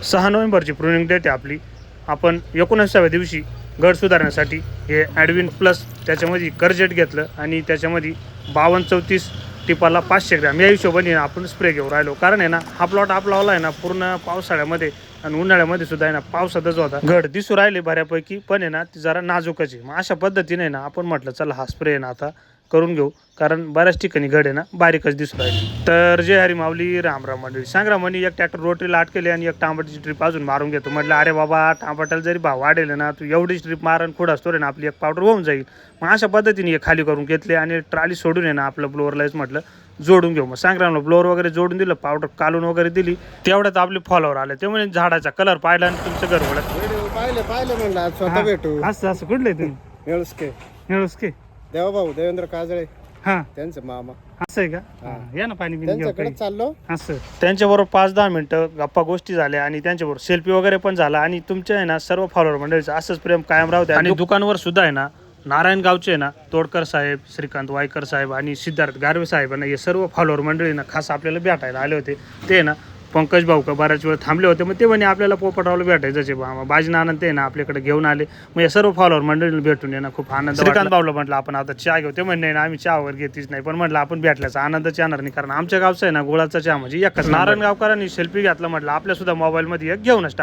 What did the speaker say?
6 नोव्हेंबरची pruning date आहे आपली. आपण 19व्या दिवशी गड सुधारण्यासाठी हे ॲडविन प्लस त्याच्यामध्ये करजेट घेतलं आणि त्याच्यामध्ये 52-34 टिपाला 500 ग्रॅम या हिशोबाने आपण स्प्रे घेऊन राहिलो. कारण आहे ना हा प्लॉट आपला वाला आहे ना पूर्ण पावसाळ्यामध्ये आणि उन्हाळ्यामध्ये सुद्धा आहे ना पावसातच होता. घड दिसू राहिले बऱ्यापैकी, पण आहे ना ती जरा नाजूकच आहे. मग अशा पद्धतीने ना आपण म्हटलं चला हा स्प्रे आहे ना आता करून घेऊ, कारण बऱ्याच ठिकाणी घड आहे ना बारीकच दिसू राहिली. तर जय हरी माऊली, राम मंडळी. सांगा म्हणे एक ट्रॅक्टर रोटरीला अटकेले आणि एक टांबाटीची ट्रिप अजून मारून घेतो. म्हटलं अरे बाबा टांबाटाला जरी भाव वाढेल ना तू एवढीच ट्रिप मारण खुड असतो रे ना आपली एक पावडर होऊन जाईल. मग अशा पद्धतीने हे खाली करून घेतले आणि ट्राली सोडून आहे ना आपलं ब्लोअरलाच म्हटलं जोडून घेऊ. मग सांगरामला ब्लोअर वगैरे जोडून दिलं, पावडर कालून वगैरे दिली, तेवढ्यात आपले फॉलोवर आले. ते म्हणजे झाडाचा कलर पाहिला आणि तुमचं घर ओळख पाहिलं म्हणलं आज स्वतः भेटू. असं कुठलं आहे तुम्ही? निळुसके निळुसके देवाभाऊ देवेंद्र काजळे हां त्यांचं मामा. असं आहे का? या ना पाणी पिणी घेऊ त्यांच्याकडे काही. चाललो. असं त्यांच्याबरोबर 5-10 मिनटं गप्पा गोष्टी झाल्या आणि त्यांच्याबरोबर सेल्फी वगैरे पण झाला. आणि तुमच्या आहे ना सर्व फॉलोअर मंडळीचं असंच प्रेम कायम राहू द्या. आणि दुकानवर सुद्धा आहे ना नारायणगावचे आहे ना तोडकर साहेब, श्रीकांत वायकर साहेब आणि सिद्धार्थ गारवे साहेबांना हे सर्व फॉलोअर मंडळी ना खास आपल्याला भेटायला आले होते. ते ना पंकज भाऊ का बऱ्याच वेळ थांबले होते. मग ते म्हणे आपल्याला पोपटरावला भेटायचं बाजी आनंद ते ना आपल्याकडे घेऊन आले. मग या सर्व फॉलोअर मंडळीला भेटून ये ना खूप आनंद. श्रीकांत भाऊला म्हटलं आपण आता चहा घेऊ. ते म्हणणे ना आम्ही चहा वगैरे घेतलीच नाही, पण म्हटलं आपण भेटल्याचा आनंदच येणार नाही, कारण आमच्या गावचा आहे ना गुळाचा चहा म्हणजे एकच. नारायणगावकरांनी सेल्फी घातला, म्हटलं आपल्या सुद्धा मोबाईलमध्ये एक घेऊनच